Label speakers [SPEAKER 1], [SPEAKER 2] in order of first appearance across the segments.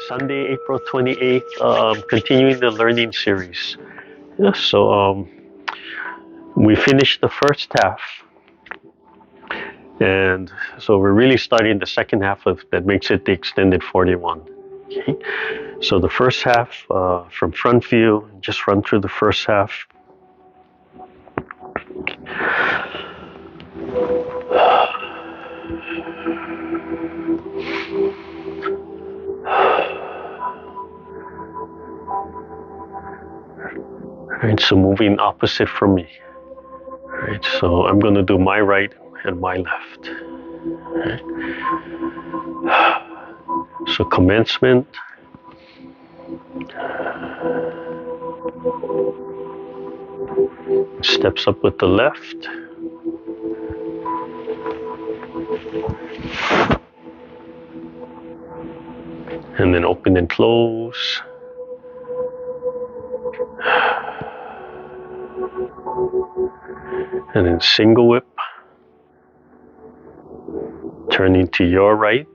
[SPEAKER 1] Sunday, April 28th, continuing the learning series. Yeah, so we finished the first half, and so we're really starting the second half of that makes it the extended 41. Okay, so the first half from front view, just run through the first half. Alright, so moving opposite from me. Alright, so I'm going to do my right and my left. Alright. So commencement. Steps up with the left. And then open and close. And then single whip. Turning to your right.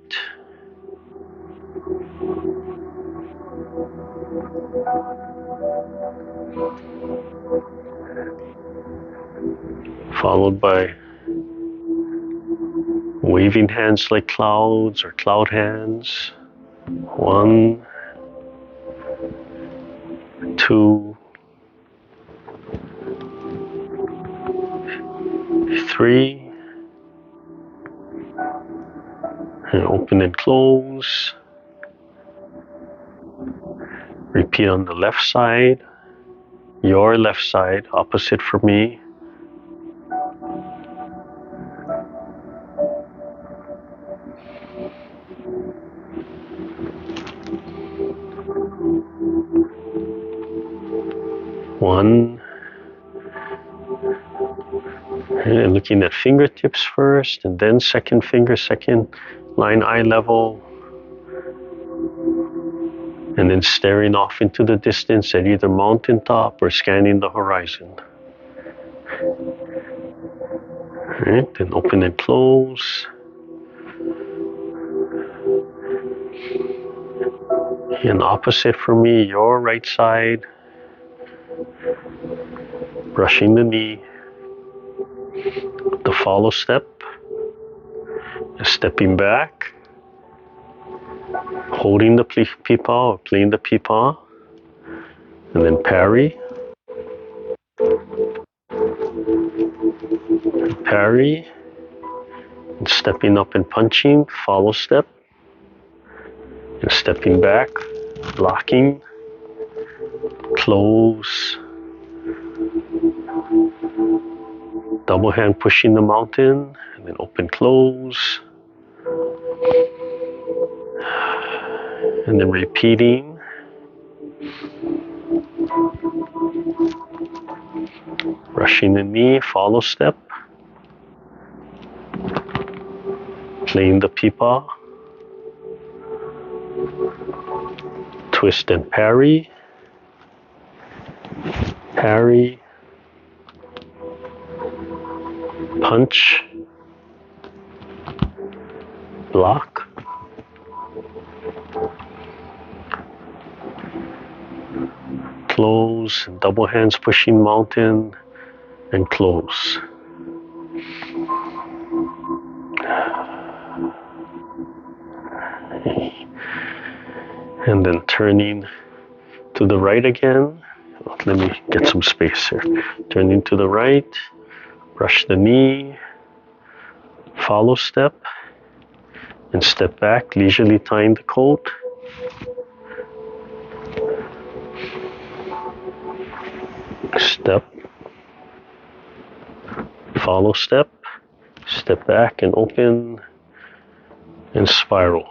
[SPEAKER 1] Followed by waving hands like clouds or cloud hands. 1, 2, 3. And open and close. Repeat on the left side. Your left side, opposite from me. One. And looking at fingertips first, and then second finger, second line eye level. And then staring off into the distance at either mountaintop or scanning the horizon. Alright, then open and close. And opposite for me, your right side. Brushing the knee. The follow step. Stepping back. Holding the pipa or playing the pipa. And then parry. Parry. And stepping up and punching. Follow step. And stepping back. Blocking. Close. Double hand pushing the mountain. And then open close. And then repeating. Brushing the knee, follow step. Playing the pipa. Twist and parry. Parry. Punch. Block. Close, and double hands pushing mountain, and close. And then turning to the right again. Let me get some space here. Turning to the right, brush the knee, follow step, and step back, leisurely tying the coat. Step, follow step, step back and open, and spiral.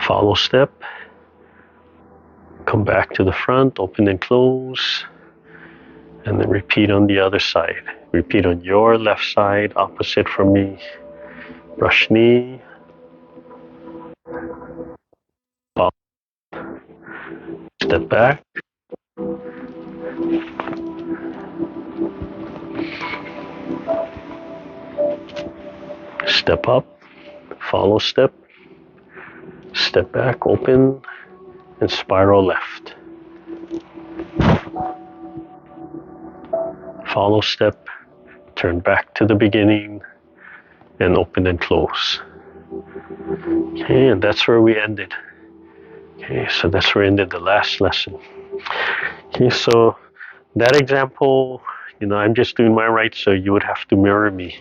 [SPEAKER 1] Follow step, come back to the front, open and close, and then repeat on the other side. Repeat on your left side, opposite from me. Brush knee, follow, step back, step up, follow step, Step back, open, and spiral left. Follow step, turn back to the beginning, and open and close. Okay, and that's where we ended. Okay, so that's where we ended the last lesson. Okay, so that example, I'm just doing my right, so you would have to mirror me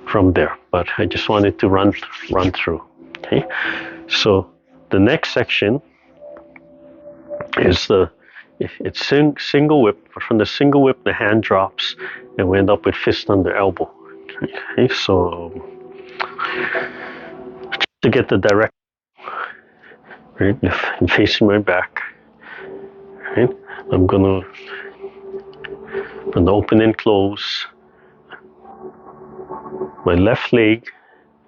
[SPEAKER 1] from there. But I just wanted to run through. Okay, so the next section is it's single whip. But from the single whip, the hand drops, and we end up with fist under elbow. Okay, so to get the direct, right, I'm facing my back. Right, I'm gonna open and close. My left leg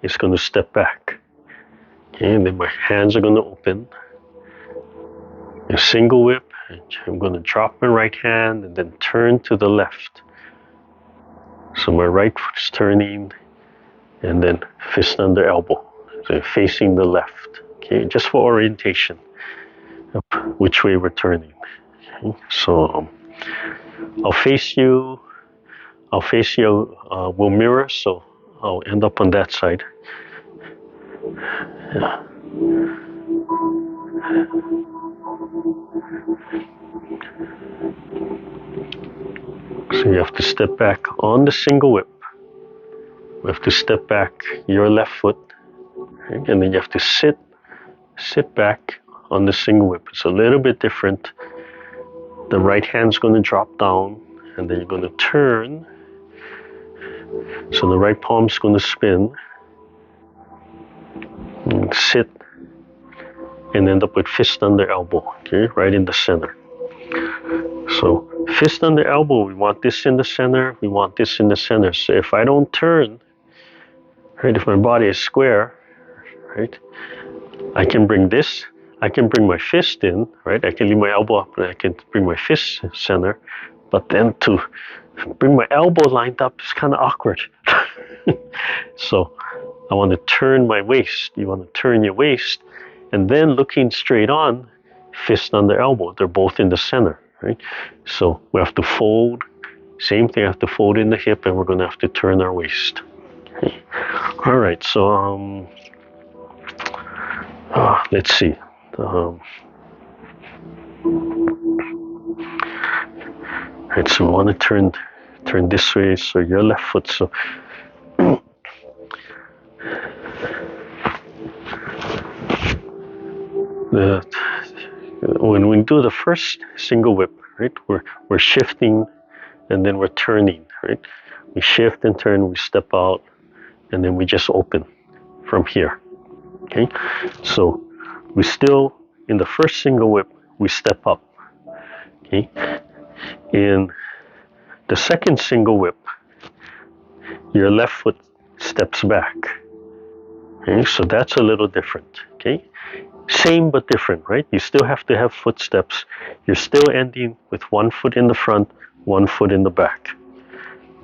[SPEAKER 1] is gonna step back. Okay, and then my hands are gonna open. A single whip. I'm gonna drop my right hand and then turn to the left. So my right foot is turning, and then fist under elbow. So facing the left. Okay, just for orientation of which way we're turning. Okay, so I'll face you. We'll mirror, so I'll end up on that side. Yeah. So you have to step back on the single whip. You have to step back your left foot, right? And then you have to sit back on the single whip. It's a little bit different. The right hand's going to drop down, and then you're going to turn. So the right palm's going to spin, and sit, and end up with fist under elbow, okay, right in the center. So fist under elbow, we want this in the center, we want this in the center. So if I don't turn, right, if my body is square, right, I can bring my fist in, right, I can leave my elbow up and I can bring my fist center, but then to bring my elbow lined up is kind of awkward. So I want to turn my waist. You want to turn your waist, and then looking straight on, fist under elbow. They're both in the center, right? So we have to fold. Same thing, I have to fold in the hip, and we're going to have to turn our waist. Okay. All right, so let's see. Right, so we want to turn this way, so your left foot. So when we do the first single whip, right, we're shifting and then we're turning, right? We shift and turn, we step out, and then we just open from here. Okay, so we still, in the first single whip, we step up. Okay, in the second single whip, your left foot steps back. Okay, so that's a little different. Okay, same but different, right? You still have to have footsteps. You're still ending with one foot in the front, one foot in the back.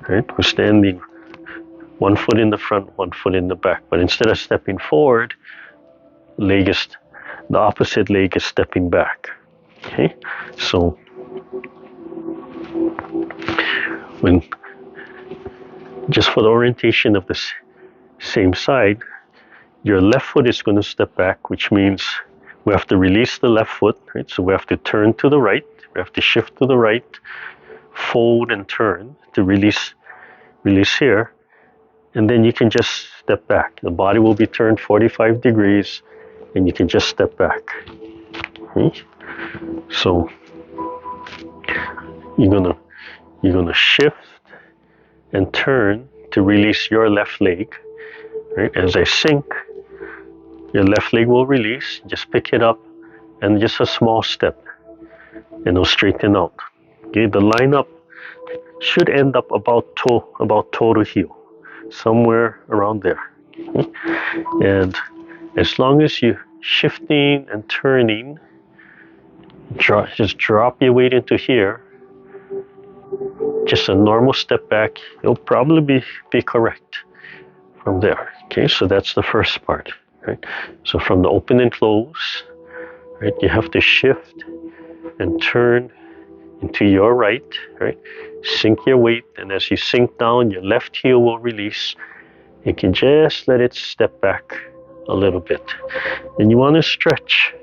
[SPEAKER 1] Right? We're standing one foot in the front, one foot in the back. But instead of stepping forward, the opposite leg is stepping back. Okay, so just for the orientation of this same side, your left foot is going to step back, which means we have to release the left foot, right? So we have to turn to the right, we have to shift to the right, fold and turn to release here, and then you can just step back. The body will be turned 45 degrees, and you can just step back. Okay? So you're gonna shift and turn to release your left leg. Right? As I sink, your left leg will release. Just pick it up, and just a small step, and it'll straighten out. Okay, the lineup should end up about toe to heel, somewhere around there. Okay? And as long as you're shifting and turning, just drop your weight into here. Just a normal step back. It'll probably be correct from there. Okay, so that's the first part. right? So from the open and close, right, you have to shift and turn into your right, right? Sink your weight, and as you sink down, your left heel will release. You can just let it step back a little bit. And you want to stretch.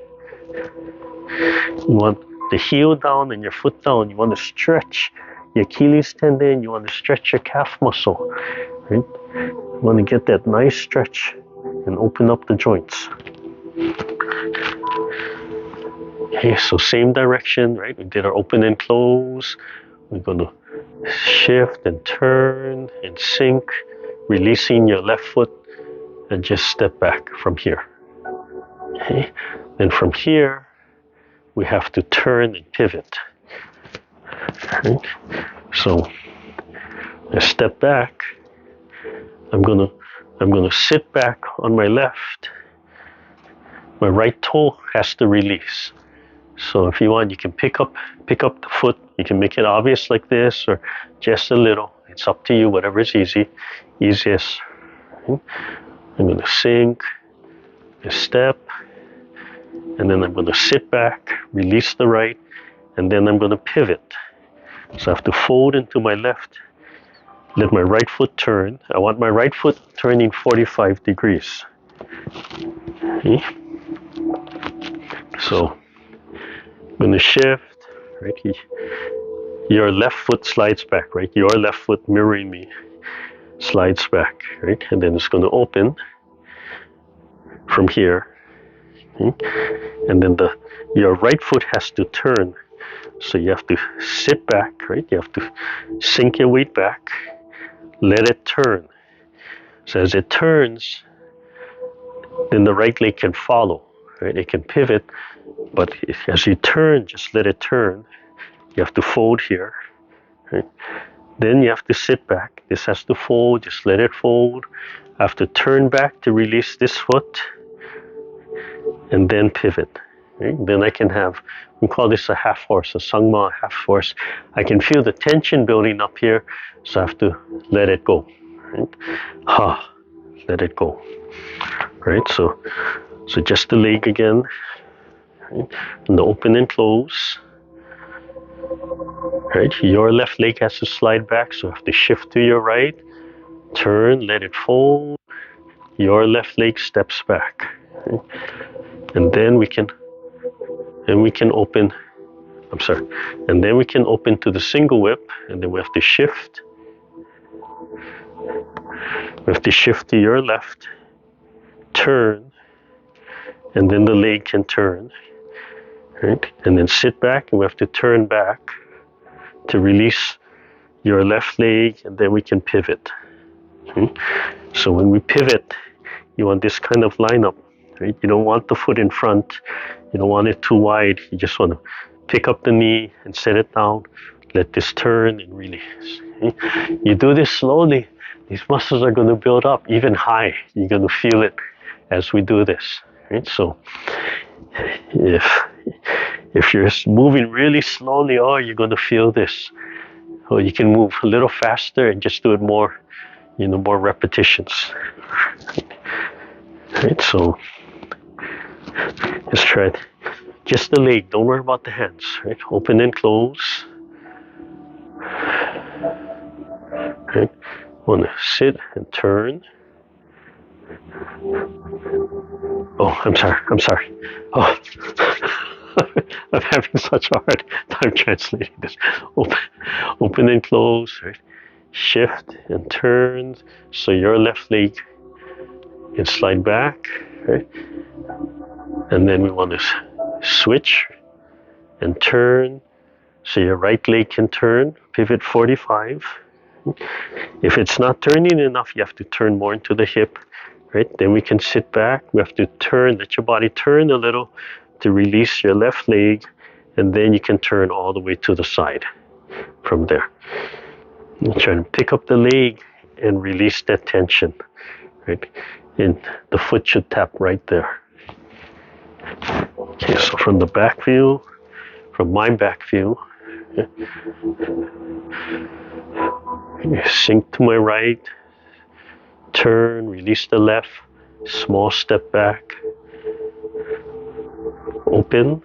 [SPEAKER 1] You want the heel down and your foot down. You want to stretch your Achilles tendon. You want to stretch your calf muscle, right? You want to get that nice stretch and open up the joints. Okay, so same direction, right? We did our open and close. We're going to shift and turn and sink, releasing your left foot and just step back from here. Okay, then from here, we have to turn and pivot. Right? So I step back. I'm gonna sit back on my left. My right toe has to release. So if you want, you can pick up the foot. You can make it obvious like this, or just a little. It's up to you, whatever is easiest. Okay? I'm gonna sink, a step, and then I'm gonna sit back, release the right, and then I'm gonna pivot. So I have to fold into my left, let my right foot turn. I want my right foot turning 45 degrees. Okay? So I'm gonna shift, right? Your left foot slides back, right? Your left foot mirroring me slides back, right? And then it's gonna open from here. Okay? And then your right foot has to turn. So you have to sit back, right? You have to sink your weight back, let it turn. So as it turns, then the right leg can follow, right? It can pivot, but as you turn, just let it turn. You have to fold here, right? Then you have to sit back. This has to fold, just let it fold. I have to turn back to release this foot, and then pivot. Right? Then I can have, we call this a half horse, a sangma half horse. I can feel the tension building up here, so I have to let it go. Right? Ha, let it go. Right? So just the leg again. Right? And the open and close. Right? Your left leg has to slide back, so I have to shift to your right, turn, let it fold. Your left leg steps back. Right? And then we can open, and then we can open to the single whip, and then we have to shift. We have to shift to your left, turn, and then the leg can turn, right? And then sit back, and we have to turn back to release your left leg, and then we can pivot. Okay? So when we pivot, you want this kind of lineup, right? You don't want the foot in front. You don't want it too wide. You just want to pick up the knee and set it down. Let this turn and release. Okay? You do this slowly. These muscles are going to build up even high. You're going to feel it as we do this. Right? So if you're moving really slowly, you're going to feel this. Or you can move a little faster and just do it more, more repetitions. Right? So let's try it. Just the leg, don't worry about the hands, right? Open and close. Right? Want to sit and turn. Oh, I'm sorry. Oh, I'm having such a hard time translating this. Open and close, right? Shift and turn, so your left leg can slide back, right? And then we want to switch and turn, so your right leg can turn, pivot 45. If it's not turning enough, you have to turn more into the hip, right? Then we can sit back. We have to turn, let your body turn a little to release your left leg, and then you can turn all the way to the side from there. And try to pick up the leg and release that tension, right? And the foot should tap right there. Okay, so from the back view, from my back view, sink to my right, turn, release the left, small step back, open,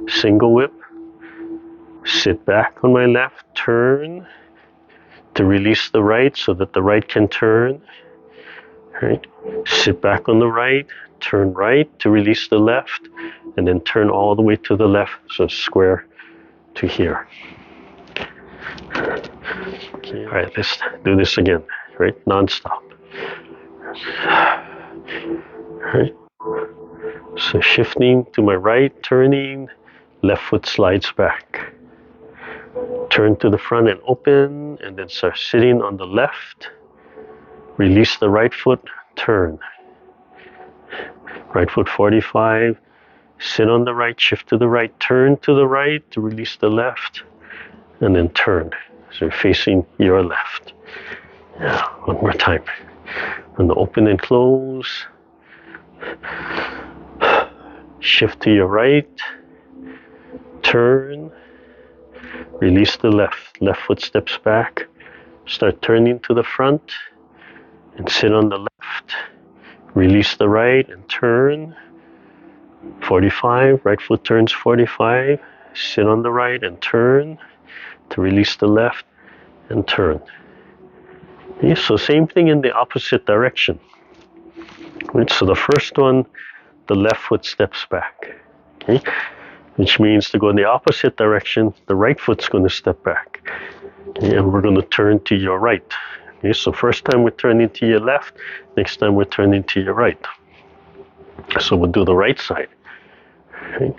[SPEAKER 1] single whip, sit back on my left, turn to release the right so that the right can turn, right? Sit back on the right, turn right to release the left, and then turn all the way to the left, so square to here. Okay, all right, let's do this again, right? Non-stop. Right? So shifting to my right, turning, left foot slides back. Turn to the front and open, and then start sitting on the left. Release the right foot, turn. Right foot 45, sit on the right, shift to the right, turn to the right to release the left, and then turn. So you're facing your left. Yeah, one more time. On the open and close, shift to your right, turn, release the left foot steps back, start turning to the front, and sit on the left, release the right and turn, 45, right foot turns 45, sit on the right and turn, to release the left and turn. Okay, so same thing in the opposite direction. Right, so the first one, the left foot steps back, okay, which means to go in the opposite direction, the right foot's going to step back, okay, and we're going to turn to your right. Okay, so first time we're turning to your left, next time we're turning to your right. So we'll do the right side. Okay,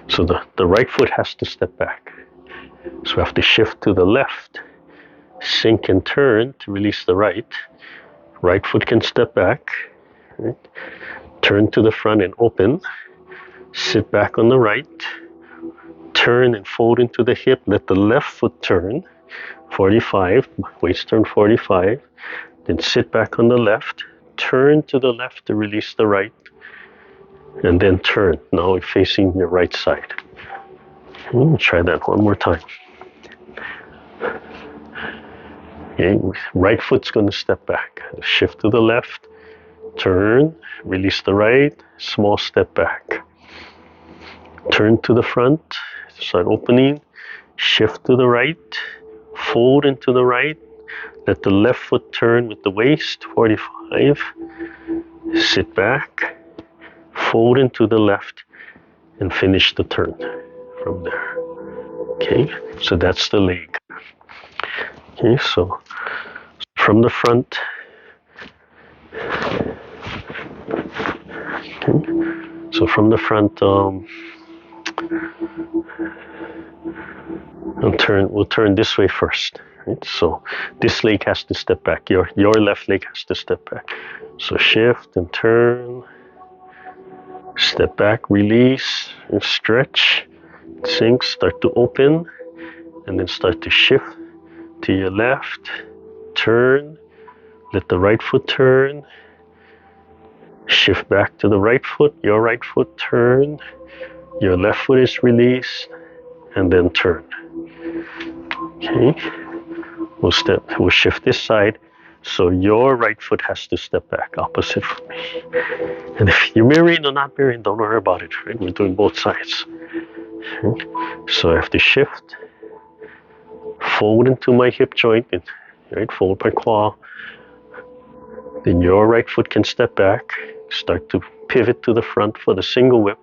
[SPEAKER 1] so the right foot has to step back. So we have to shift to the left, sink and turn to release the right. Right foot can step back. Right? Turn to the front and open. Sit back on the right. Turn and fold into the hip. Let the left foot turn. 45. Waist turn 45. Then sit back on the left. Turn to the left to release the right. And then turn. Now we're facing your right side. Try that one more time. Okay, right foot's going to step back. Shift to the left, turn, release the right, small step back. Turn to the front, start opening, shift to the right, fold into the right, let the left foot turn with the waist, 45, sit back, fold into the left, and finish the turn from there. Okay, so that's the leg. Okay, so from the front, okay, so from the front, we'll turn this way first. Right? So this leg has to step back. Your left leg has to step back. So shift and turn, step back, release, and stretch, sink, start to open, and then start to shift to your left, turn, let the right foot turn, shift back to the right foot, your right foot turn, your left foot is released, and then turn. Okay, we'll shift this side, so your right foot has to step back, opposite from me. And if you're mirroring or not mirroring, don't worry about it, right? We're doing both sides. Okay. So I have to shift, fold into my hip joint, right? Fold my quad. Then your right foot can step back, start to pivot to the front for the single whip.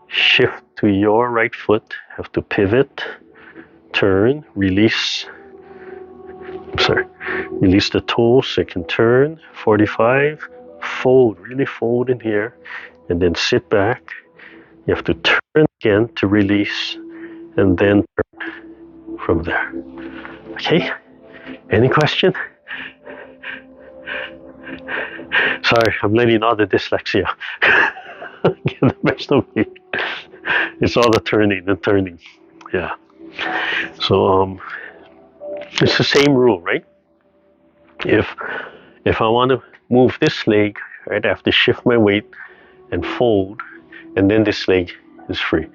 [SPEAKER 1] Shift to your right foot, have to pivot, turn, release. Release the toes so you can turn, 45, fold, really fold in here, and then sit back. You have to turn again to release, and then turn from there. Okay? Any question? Sorry, I'm letting all the dyslexia get the best of me. It's all the turning. Yeah. So it's the same rule, right? If I want to move this leg, right, I have to shift my weight and fold, and then this leg is free,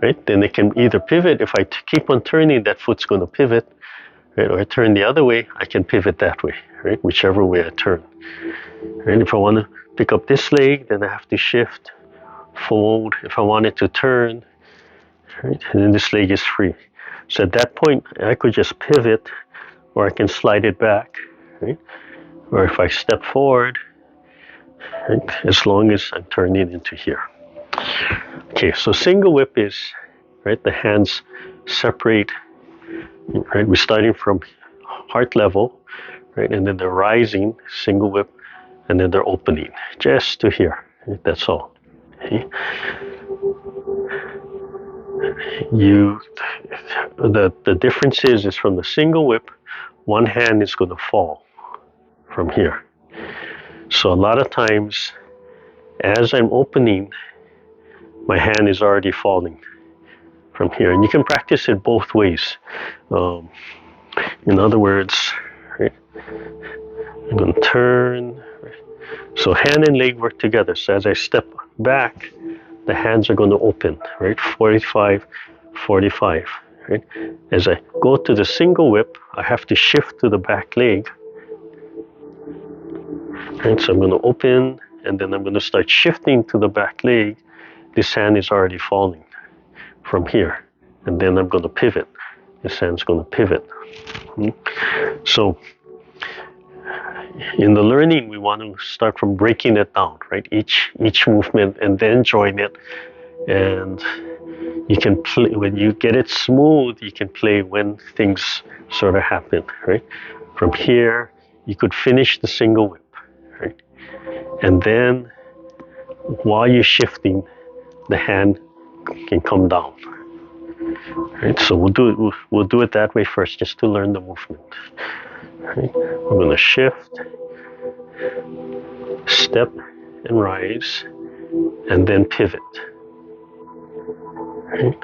[SPEAKER 1] right? Then it can either pivot. If I keep on turning, that foot's going to pivot, right? Or I turn the other way, I can pivot that way, right? Whichever way I turn. Right? If I want to pick up this leg, then I have to shift, fold. If I want it to turn, right? And then this leg is free. So at that point, I could just pivot, or I can slide it back, right? Or if I step forward, right? As long as I'm turning into here. Okay, so single whip is, right? The hands separate, right? We're starting from heart level, right? And then they're rising, single whip, and then they're opening just to here. Right? That's all. Okay? The difference is from the single whip, one hand is going to fall from here. So a lot of times, as I'm opening, my hand is already falling from here, and you can practice it both ways. In other words, right, I'm going to turn. Right. So hand and leg work together. So as I step back, the hands are going to open, right? 45, 45, right? As I go to the single whip, I have to shift to the back leg. Right? So I'm going to open, and then I'm going to start shifting to the back leg. This hand is already falling from here. And then I'm going to pivot. This hand's going to pivot. So in the learning, we want to start from breaking it down, right? Each movement, and then join it. And you can play, when you get it smooth, you can play when things sort of happen, right? From here, you could finish the single whip, right? And then while you're shifting, the hand can come down. Right? So we'll do it that way first, just to learn the movement. Right? We're going to shift, step and rise, and then pivot. Right?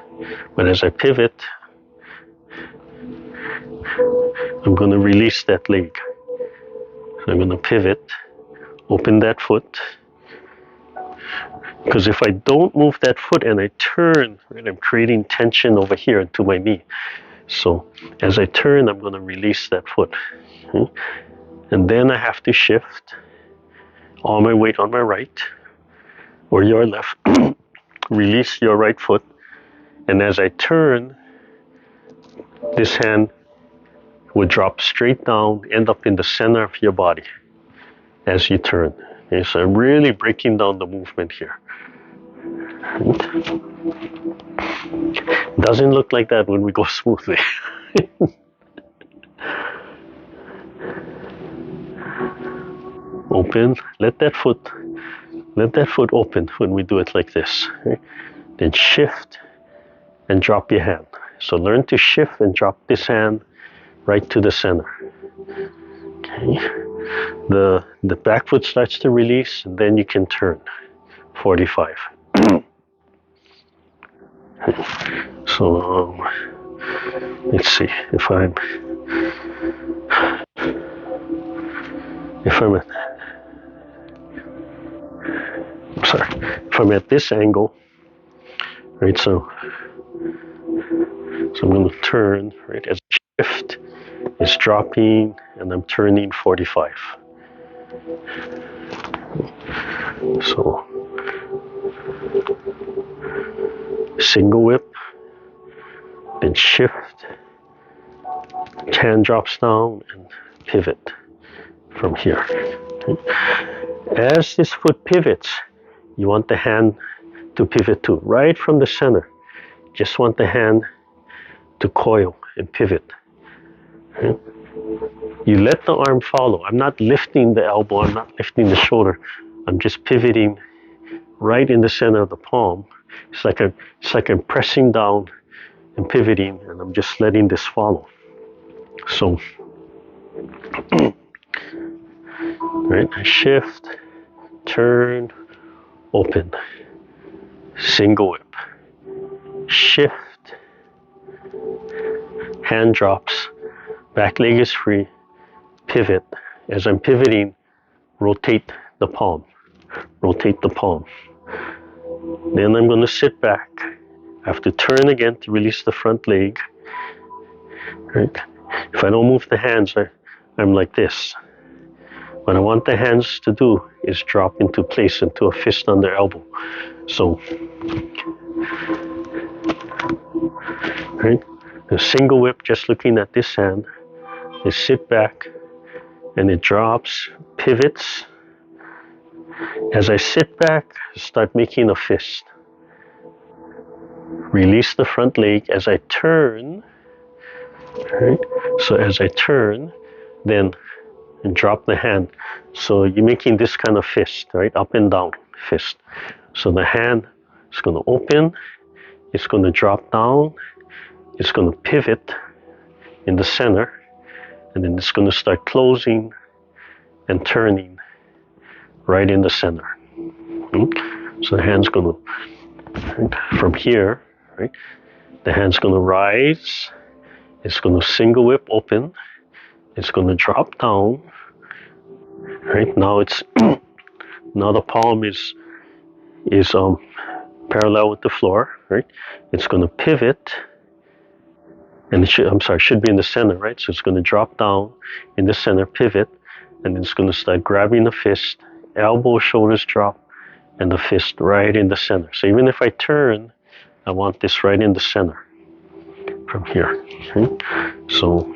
[SPEAKER 1] But as I pivot, I'm going to release that leg. So I'm going to pivot, open that foot. Because if I don't move that foot and I turn, right, I'm creating tension over here into my knee. So as I turn, I'm going to release that foot. Okay? And then I have to shift all my weight on my right or your left. Release your right foot. And as I turn, this hand would drop straight down, end up in the center of your body as you turn. Okay? So I'm really breaking down the movement here. Doesn't look like that when we go smoothly. Open, let that foot open when we do it like this. Okay? Then shift and drop your hand. So learn to shift and drop this hand right to the center. Okay. The back foot starts to release, and then you can turn. 45. So let's see if I'm at this angle, right? So I'm going to turn, right? As I shift, it's dropping, and I'm turning 45. So single whip, then shift, hand drops down, and pivot from here. Okay. As this foot pivots, you want the hand to pivot too, right from the center. Just want the hand to coil and pivot. Okay. You let the arm follow. I'm not lifting the elbow, I'm not lifting the shoulder. I'm just pivoting right in the center of the palm. It's like I'm pressing down and pivoting, and I'm just letting this follow. So, right, I shift, turn, open, single whip, shift, hand drops, back leg is free, pivot. As I'm pivoting, rotate the palm. Then I'm going to sit back. I have to turn again to release the front leg. Right? If I don't move the hands, I'm like this. What I want the hands to do is drop into place into a fist under elbow. So, right, a single whip, just looking at this hand, is sit back and it drops, pivots. As I sit back, start making a fist. Release the front leg as I turn. Right? So as I turn, then drop the hand. So you're making this kind of fist, right? Up and down fist. So the hand is going to open, it's going to drop down, it's going to pivot in the center, and then it's going to start closing and turning right in the center. So the hand's going to, from here, right? The hand's going to rise, it's going to single whip open, it's going to drop down. Right now it's now the palm is parallel with the floor. Right, it's going to pivot, and it should be in the center. Right, so it's going to drop down in the center, pivot, and then it's going to start grabbing the fist, elbow, shoulders drop, and the fist right in the center. So even if I turn, I want this right in the center from here. Okay? So,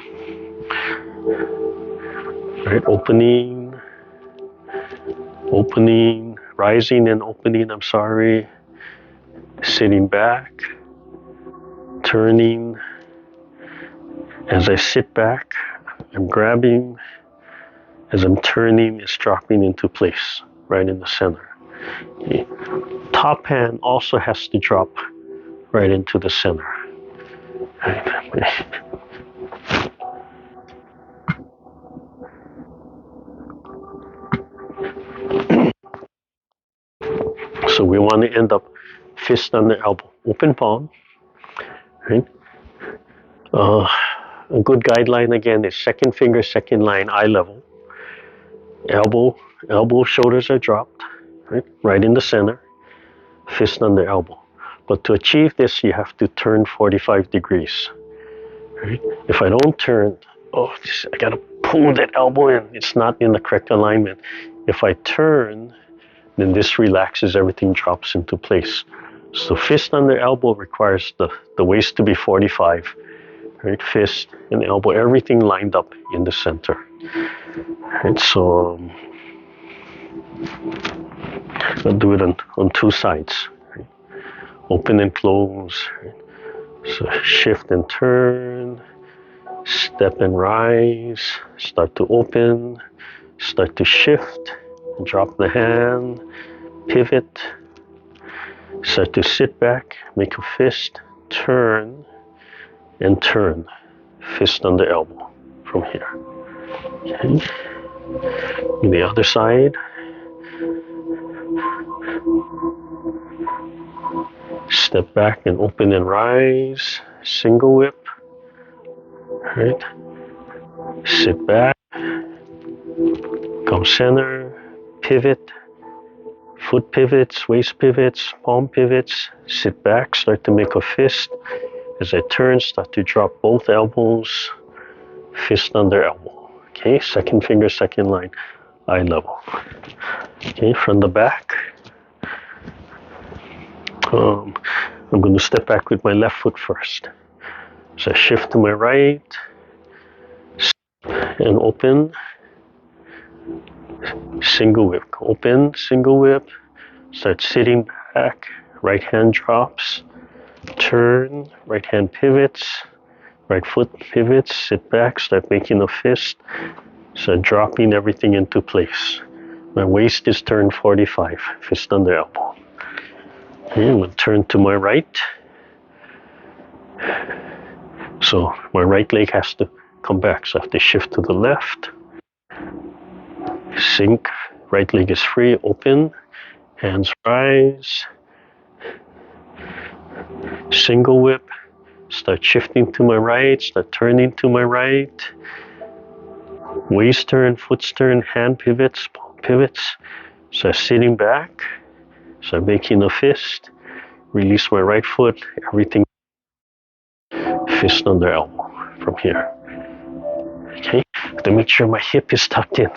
[SPEAKER 1] right, opening, rising and opening, sitting back, turning. As I sit back, I'm grabbing. As I'm turning, it's dropping into place, right in the center. Okay. Top hand also has to drop right into the center. So we want to end up fist under elbow, open palm. Right? A good guideline again is second finger, second line, eye level. Elbow, shoulders are dropped, right in the center, fist under elbow. But to achieve this, you have to turn 45 degrees. Right? If I don't turn, I gotta pull that elbow in. It's not in the correct alignment. If I turn, then this relaxes, everything drops into place. So fist under elbow requires the waist to be 45. Right? Fist and elbow, everything lined up in the center. Right? So I'll do it on two sides. Right? Open and close. Right? So shift and turn, step and rise, start to open, start to shift, drop the hand, pivot, start to sit back, make a fist, turn, and turn, fist under elbow from here. Okay. The other side. Step back and open and rise, single whip. Right. Sit back, come center, pivot, foot pivots, waist pivots, palm pivots, sit back, start to make a fist. As I turn, start to drop both elbows, fist under elbow. Okay, second finger, second line, eye level. Okay, from the back. I'm going to step back with my left foot first. So I shift to my right and open. Single whip, open, single whip. Start sitting back, right hand drops. Turn, right hand pivots, right foot pivots, sit back, start making a fist. Start dropping everything into place. My waist is turned 45, fist under elbow. Okay, I'm going to turn to my right. So my right leg has to come back, so I have to shift to the left. Sink, right leg is free, open, hands rise. Single whip, start shifting to my right, start turning to my right. Waist turn, foot turn, hand pivots, palm pivots. So sitting back, so making a fist, release my right foot, everything fist under elbow from here. have to make sure my hip is tucked in.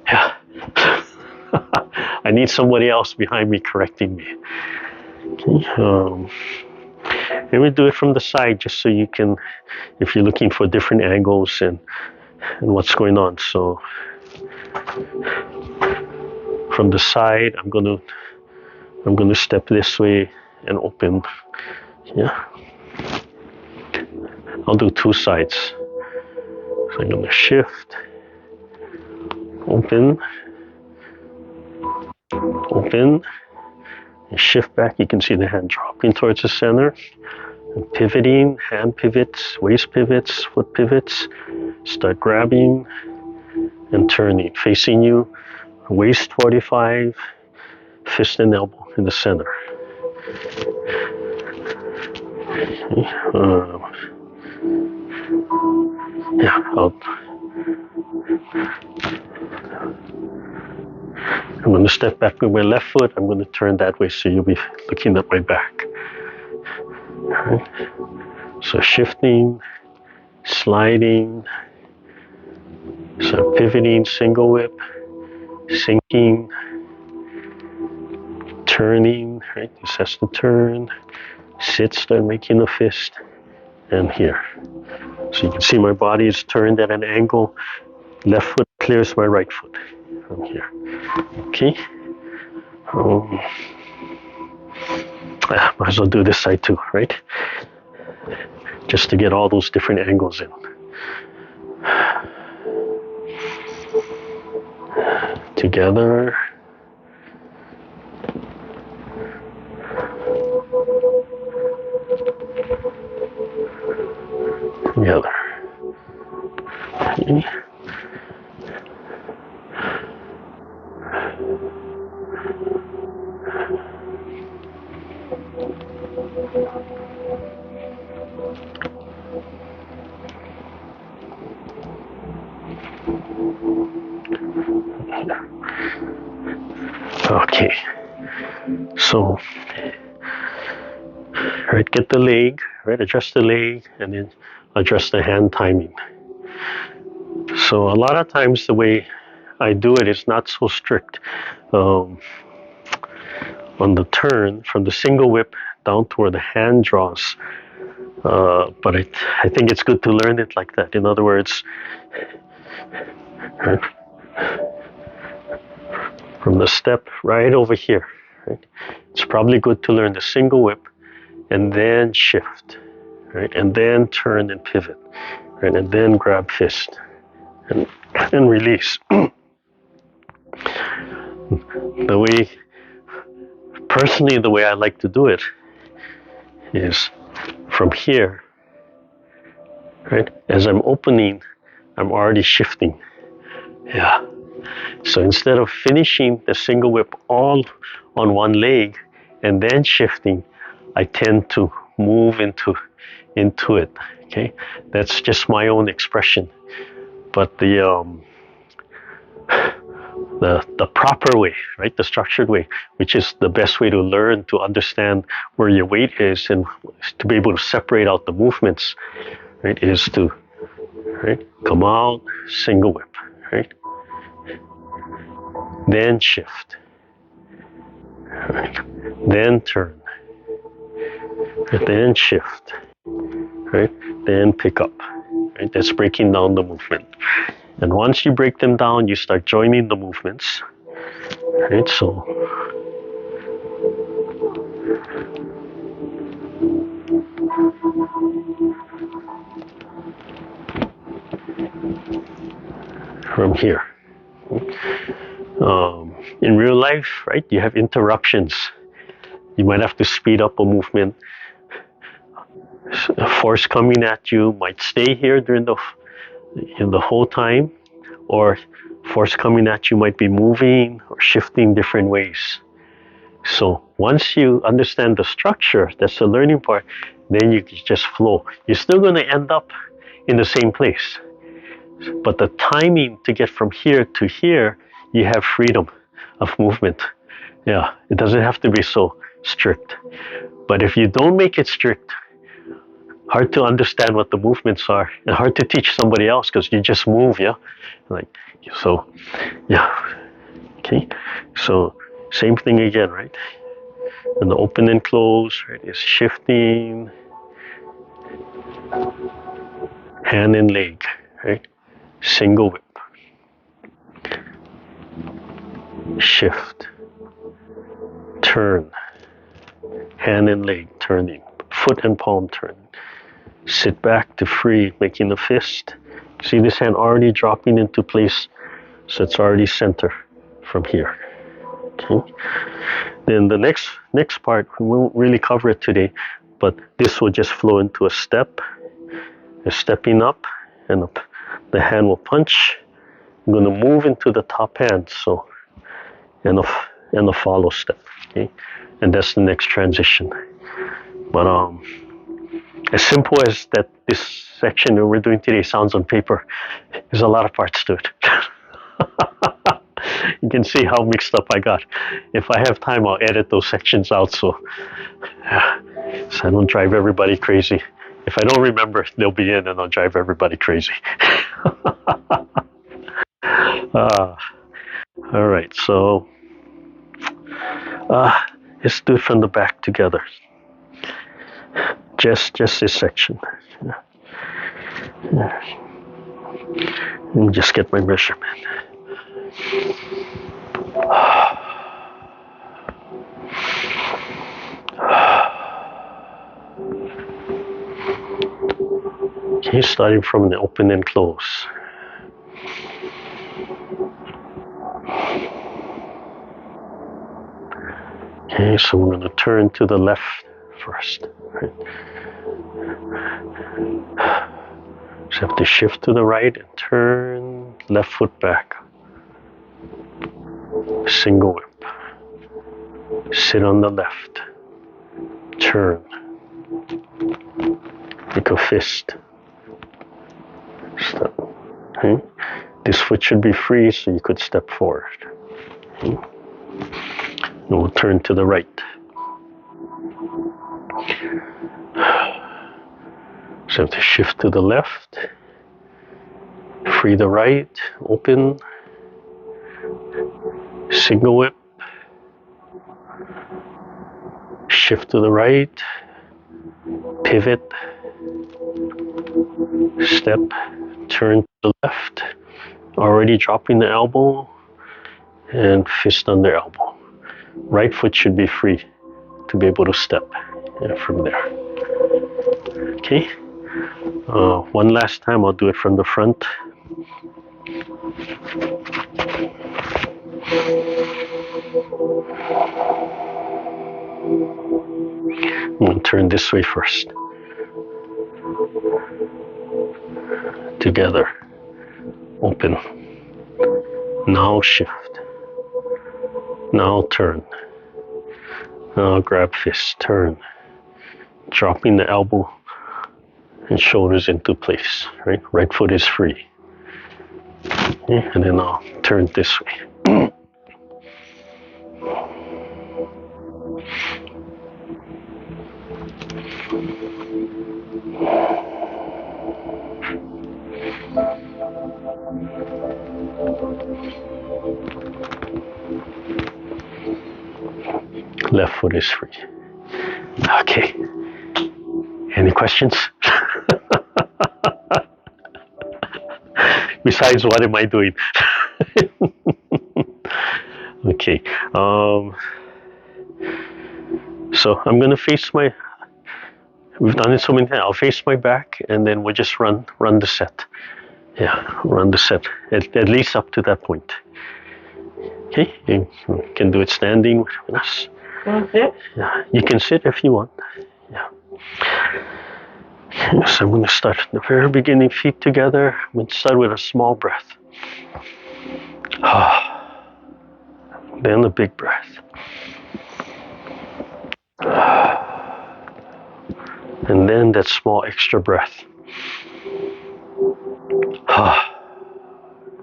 [SPEAKER 1] Yeah. I need somebody else behind me correcting me. Okay. And we do it from the side just so you can, if you're looking for different angles and what's going on. So from the side, I'm gonna step this way and open. Yeah. I'll do two sides. So I'm gonna shift, open, open, and shift back. You can see the hand dropping towards the center. And pivoting, hand pivots, waist pivots, foot pivots. Start grabbing and turning, facing you, waist 45, fist and elbow in the center. Okay. I'm going to step back with my left foot. I'm going to turn that way so you'll be looking at my back. All right. So shifting, sliding, so pivoting, single whip, sinking, turning, right? This has to turn, sit, start making a fist, and here. So you can see my body is turned at an angle. Left foot clears my right foot from here. Okay. Might as well do this side too, right? Just to get all those different angles in. Together. Together. Okay. Okay, so, right, get the leg, right, adjust the leg, and then adjust the hand timing. So a lot of times the way I do it is not so strict. On the turn, from the single whip down to where the hand draws. But I think it's good to learn it like that. In other words, right, from the step right over here, right, it's probably good to learn the single whip and then shift, right, and then turn and pivot, right, and then grab fist and release. Personally, the way I like to do it is from here, right, as I'm opening, I'm already shifting. Yeah. So instead of finishing the single whip all on one leg and then shifting, I tend to move into it. Okay, that's just my own expression. But the proper way, right, the structured way, which is the best way to learn to understand where your weight is and to be able to separate out the movements, right, is to, right, come out, single whip, right, then shift, right, then turn, then shift, right, then pick up, right. That's breaking down the movement. And once you break them down, you start joining the movements, right? So, from here. In real life, right, you have interruptions. You might have to speed up a movement. A force coming at you might stay here during the whole time, or force coming at you might be moving or shifting different ways. So once you understand the structure, that's the learning part, then you just flow. You're still going to end up in the same place. But the timing to get from here to here, you have freedom of movement. Yeah, it doesn't have to be so strict. But if you don't make it strict, hard to understand what the movements are, and hard to teach somebody else because you just move, yeah. Like so, yeah. Okay. So same thing again, right? And the open and close, right, is shifting hand and leg, right? Single whip. Shift. Turn. Hand and leg turning. Foot and palm turning. Sit back to free, making a fist. See this hand already dropping into place, so it's already center from here. Okay. Then the next part, we won't really cover it today, but this will just flow into a step. You're stepping up, and the hand will punch. I'm going to move into the top hand, so and the follow step. Okay, and that's the next transition. But as simple as that, this section that we're doing today sounds on paper, there's a lot of parts to it. You can see how mixed up I got. If I have time, I'll edit those sections out so I don't drive everybody crazy. If I don't remember, they'll be in and I'll drive everybody crazy. All right, so let's do it from the back together. Just this section. Let me just get my measurement. Okay, starting from the open and close. Okay, so we're going to turn to the left first. Right? So you have to shift to the right and turn left foot back. Single whip. Sit on the left. Turn. Make a fist. Step. Okay. This foot should be free, so you could step forward. Okay. And we'll turn to the right. So you have to shift to the left. Free the right. Open. Single whip. Shift to the right. Pivot. Step. Turn to the left. Already dropping the elbow. And fist under elbow. Right foot should be free to be able to step from there. Okay. One last time, I'll do it from the front. I'm going to turn this way first. Together. Open. Now shift. Now turn. Now grab fist. Turn. Dropping the elbow and shoulders into place. Right foot is free. Okay, and then I'll turn this way. Left foot is free. Okay. Any questions? Besides, what am I doing? Okay. So I'm going to face my. We've done it so many times. I'll face my back, and then we'll just run the set. Yeah, run the set at least up to that point. Okay, you can do it standing with us.
[SPEAKER 2] Sit?
[SPEAKER 1] Yeah, you can sit if you want. Yeah. So I'm going to start at the very beginning, feet together. I'm going to start with a small breath. Then a big breath. And then that small extra breath.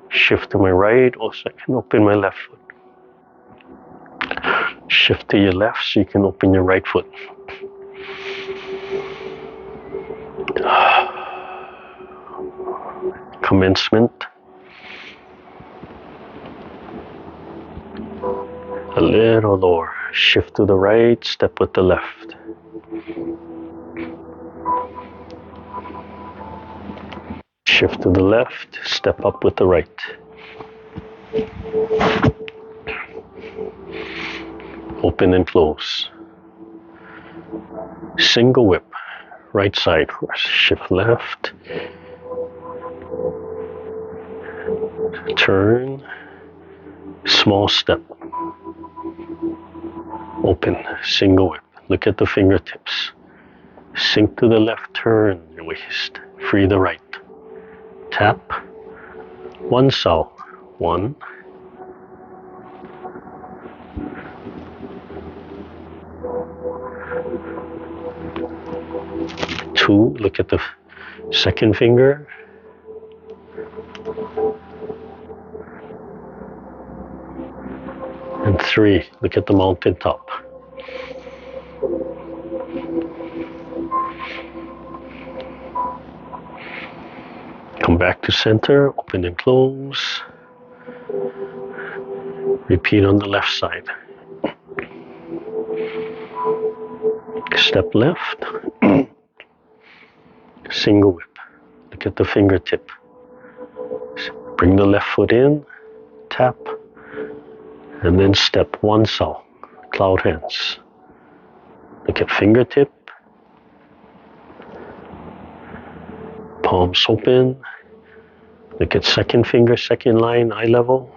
[SPEAKER 1] Shift to my right, also I can open my left foot. Shift to your left so you can open your right foot. commencement. A little lower. Shift to the right, step with the left. Shift to the left, step up with the right. Open and close. Single whip. Right side first. Shift left. Turn. Small step. Open. Single whip. Look at the fingertips. Sink to the left. Turn your waist. Free the right. Tap. One sow. 1. 2. Look at the second finger. 3. Look at the mountain top. Come back to center, open and close. Repeat on the left side. Step left. Single whip. Look at the fingertip. Bring the left foot in, tap, and then step 1 sow, cloud hands. Look at fingertip. Palms open. Look at second finger, second line, eye level.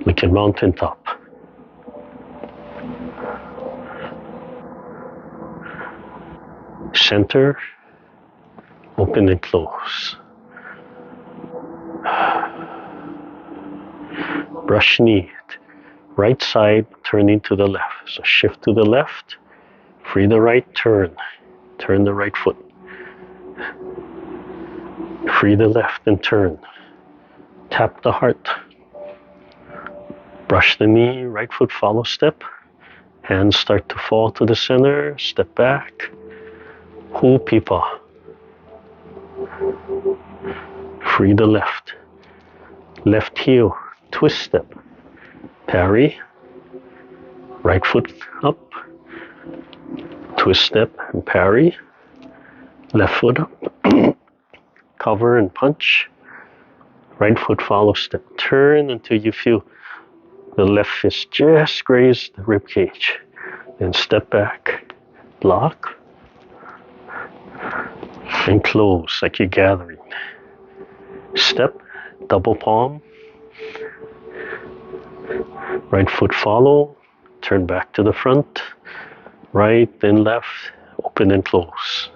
[SPEAKER 1] Look at mountain top. Center, open and close. Brush knee, right side turning to the left. So shift to the left, free the right, turn the right foot. Free the left and turn. Tap the heart. Brush the knee, right foot follow step. Hands start to fall to the center, step back. Pipa. Free the left. Left heel, twist step. Parry. Right foot up. Twist step and parry. Left foot up. Cover and punch. Right foot follow step. Turn until you feel the left fist just graze the rib cage. Then step back. Block. And close like you're gathering. Step, double palm. Right foot follow. Turn back to the front. Right, then left. Open and close.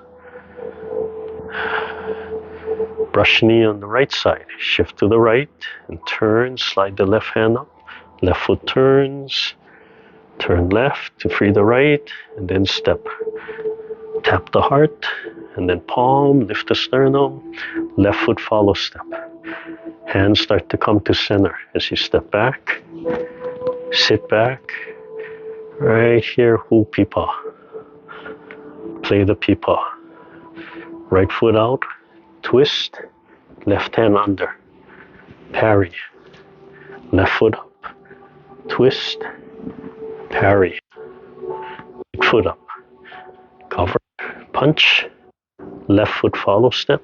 [SPEAKER 1] Brush knee on the right side. Shift to the right and turn. Slide the left hand up. Left foot turns. Turn left to free the right. And then step. Tap the heart. And then palm, lift the sternum, left foot follow step. Hands start to come to center as you step back, sit back. Right here, pipa. Play the pipa. Right foot out, twist, left hand under, parry. Left foot up, twist, parry. Right foot up, cover, punch. Left foot follow step.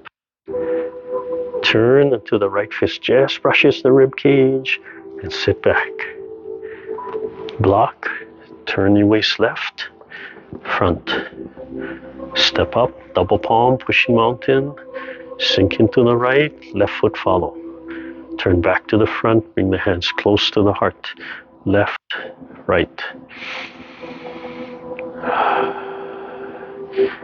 [SPEAKER 1] Turn until the right fist just brushes the rib cage and sit back. Block. Turn your waist left. Front. Step up. Double palm. Pushing mountain. Sink into the right. Left foot follow. Turn back to the front. Bring the hands close to the heart. Left. Right.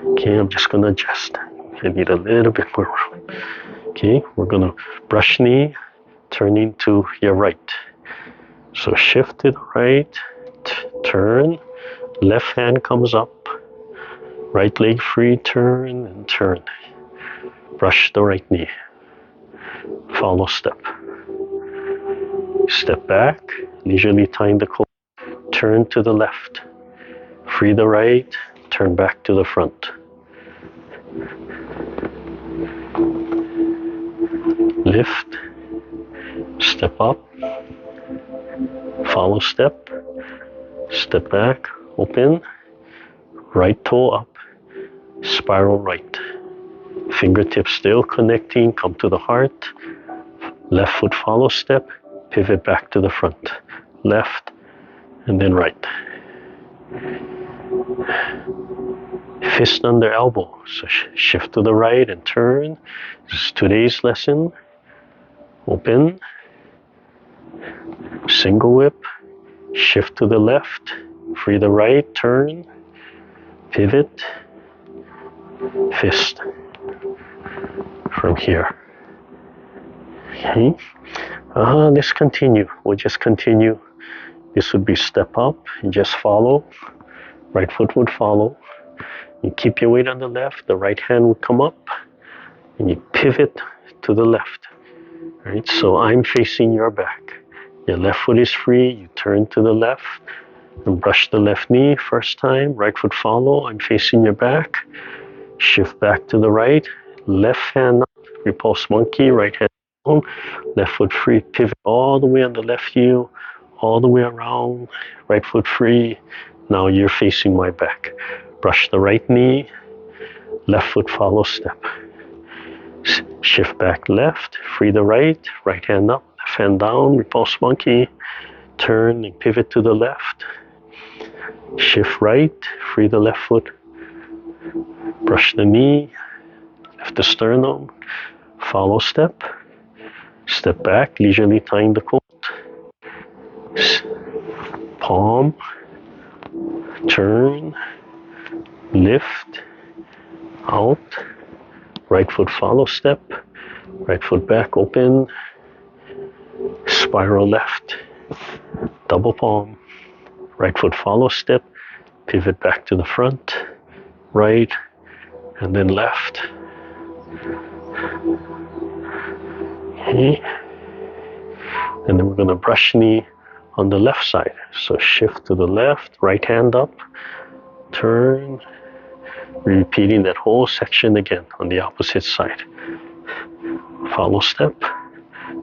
[SPEAKER 1] Okay, I'm just going to adjust. I need a little bit more room. Okay, we're going to brush knee, turning to your right. So shift to the right, turn, left hand comes up, right leg free, turn and turn. Brush the right knee. Follow step. Step back, leisurely tying the core. Turn to the left. free the right, turn back to the front. Lift, step up, follow step, step back, open, right toe up, spiral right. Fingertips still connecting, come to the heart, left foot follow step, pivot back to the front, left, and then right. Fist under elbow, so shift to the right and turn. This is today's lesson. Open, single whip, shift to the left, free the right, turn, pivot, fist from here. Okay, let's continue. We'll just continue. This would be step up and just follow. Right foot would follow. You keep your weight on the left, the right hand would come up, and you pivot to the left. Right, so I'm facing your back. Your left foot is free, you turn to the left and brush the left knee first time, right foot follow, I'm facing your back. Shift back to the right, left hand up, repulse monkey, right hand down, left foot free, pivot all the way on the left heel, all the way around, right foot free. Now you're facing my back. Brush the right knee, left foot follow step. Shift back left, free the right, right hand up, left hand down, repulse monkey, turn and pivot to the left. Shift right, free the left foot, brush the knee, lift the sternum, follow step, step back, leisurely tying the coat, palm, turn, lift, out, right foot follow step, right foot back open, spiral left, double palm, right foot follow step, pivot back to the front, right, and then left. Okay. And then we're going to brush knee on the left side. So shift to the left, right hand up, turn, repeating that whole section again on the opposite side. Follow step,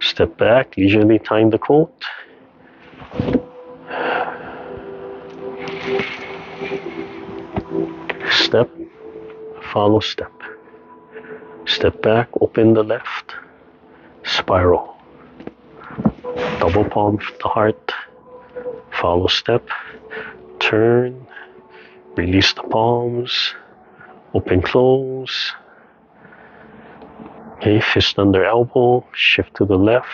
[SPEAKER 1] step back, leisurely tying the coat. Step, follow step. Step back, open the left, spiral. Double palm the heart, follow step, turn, release the palms, open close. Okay, fist under elbow, shift to the left,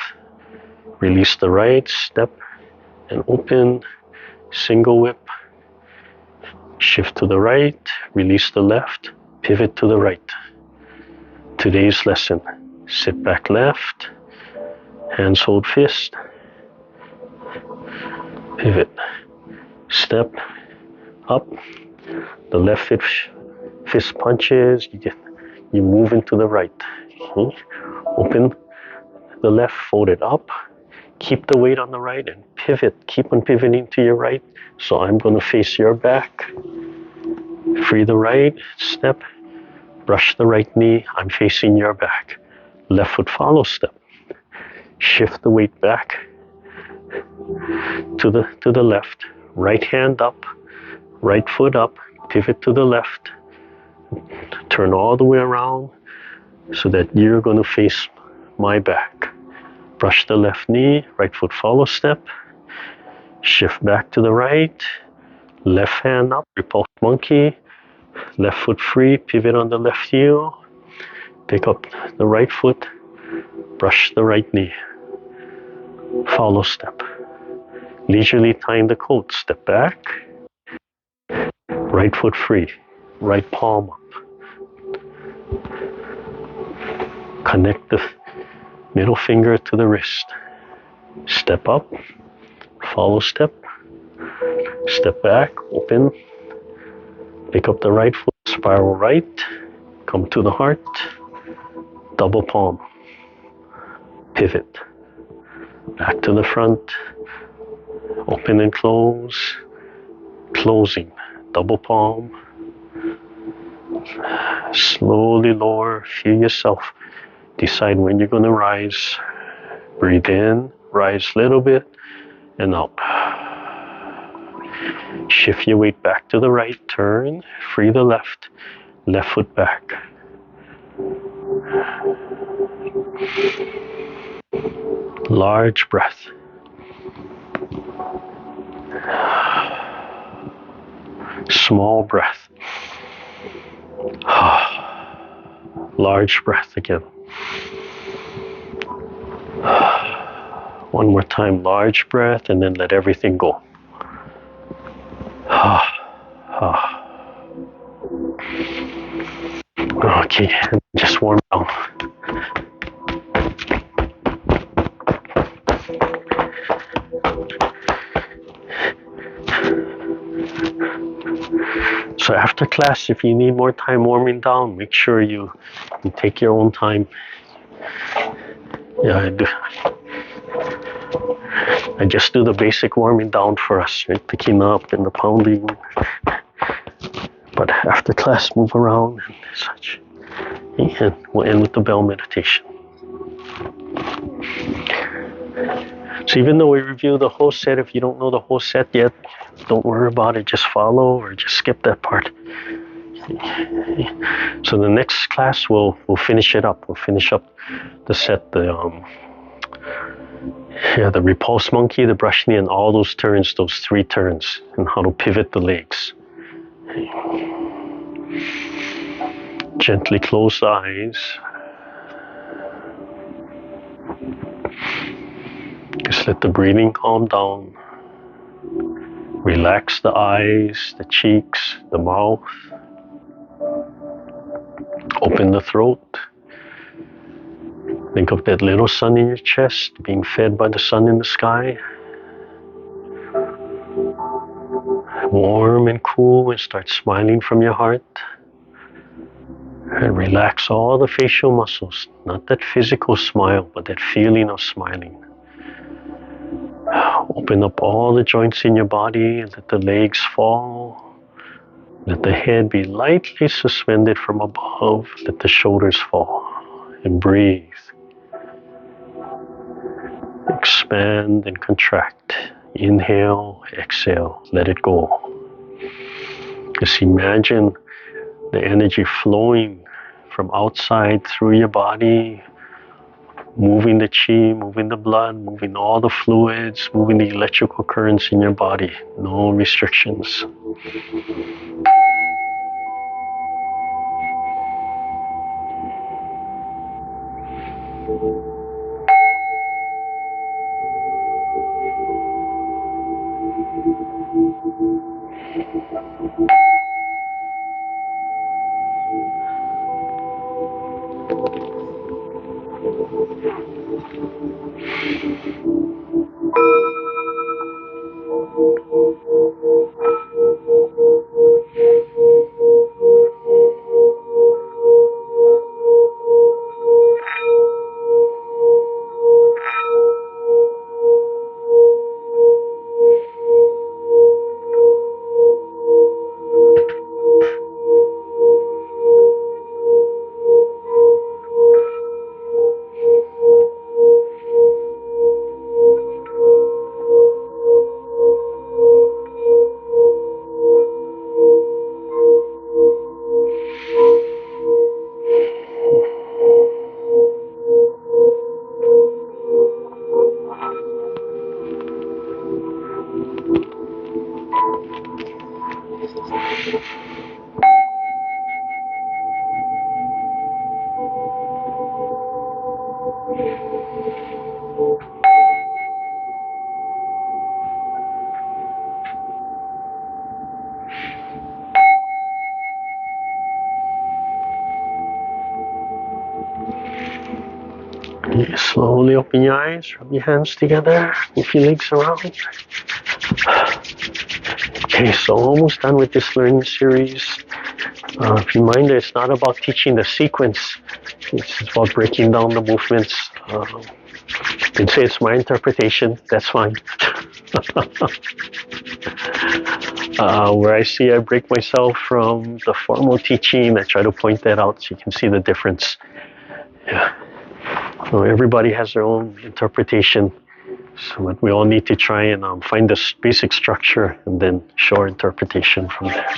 [SPEAKER 1] release the right, step and open, single whip, shift to the right, release the left, pivot to the right. Today's lesson, sit back left, hands hold fist, pivot, step up, the left fist punches, you move into the right. Okay. Open the left, fold it up, keep the weight on the right and pivot, keep on pivoting to your right. So I'm going to face your back, free the right, step, brush the right knee, I'm facing your back. Left foot follow step, shift the weight back to the left, right hand up, right foot up, pivot to the left, turn all the way around so that you're going to face my back. Brush the left knee, right foot follow step, shift back to the right, left hand up, repulse monkey, left foot free, pivot on the left heel, pick up the right foot, brush the right knee, follow step. Leisurely tying the coat, step back, right foot free, right palm up. Connect the middle finger to the wrist. Step up, follow step, step back, open, pick up the right foot, spiral right, come to the heart, double palm, pivot, back to the front, open and close, closing, double palm. Slowly lower, feel yourself. Decide when you're going to rise. Breathe in, rise a little bit, and out. Shift your weight back to the right, turn, free the left foot back. Large breath. Small breath. Large breath again. One more time, large breath, and then let everything go. Okay, just warm down. So after class, if you need more time warming down, make sure you take your own time. Yeah, I just do the basic warming down for us, right? Picking up and the pounding. But after class, move around and such. And we'll end with the bell meditation. So even though we review the whole set, if you don't know the whole set yet, don't worry about it. Just follow or just skip that part. So the next class, we'll finish it up. We'll finish up the set, the repulse monkey, the brush knee, and all those turns, those 3 turns, and how to pivot the legs. Gently close the eyes. Just let the breathing calm down. Relax the eyes, the cheeks, the mouth. Open the throat. Think of that little sun in your chest, being fed by the sun in the sky. Warm and cool, and start smiling from your heart. And relax all the facial muscles, not that physical smile, but that feeling of smiling. Open up all the joints in your body, and let the legs fall. Let the head be lightly suspended from above. Let the shoulders fall. And breathe. Expand and contract. Inhale, exhale, let it go. Just imagine the energy flowing from outside through your body, moving the chi, moving the blood, moving all the fluids, moving the electrical currents in your body. No restrictions. Slowly open your eyes, rub your hands together, move your legs around. Okay, so almost done with this learning series. Reminder, it's not about teaching the sequence, it's about breaking down the movements. You can say it's my interpretation, that's fine. Where I see I break myself from the formal teaching, I try to point that out so you can see the difference. Yeah. So everybody has their own interpretation. So we all need to try and find the basic structure and then show our interpretation from there.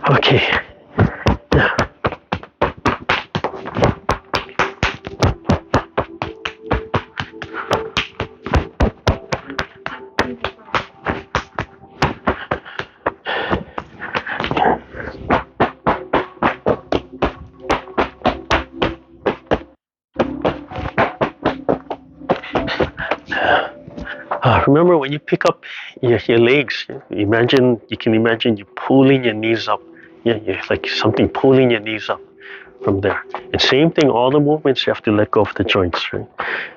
[SPEAKER 1] Okay. Yeah. Remember when you pick up your legs, you can imagine you pulling your knees up. Yeah, like something pulling your knees up from there. And same thing, all the movements you have to let go of the joints, right?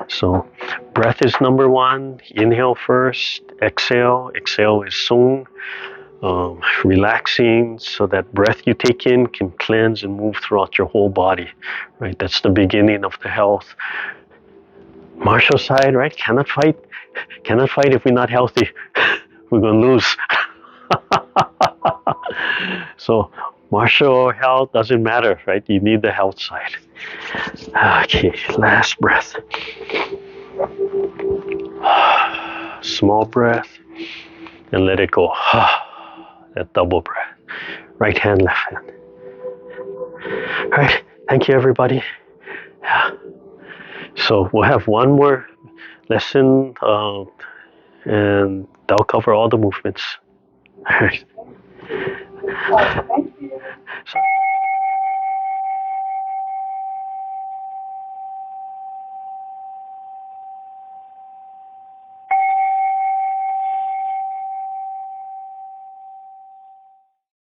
[SPEAKER 1] So breath is number one. Inhale first, exhale. Exhale is sung. Relaxing so that breath you take in can cleanse and move throughout your whole body, right? That's the beginning of the health. Martial side, right? Cannot fight if we're not healthy. We're gonna lose. So martial health doesn't matter, right? You need the health side. Okay, last breath. Small breath and let it go. That double breath. Right hand, left hand. All right, thank you everybody. Yeah. So we'll have one more lesson and that'll cover all the movements. All right. So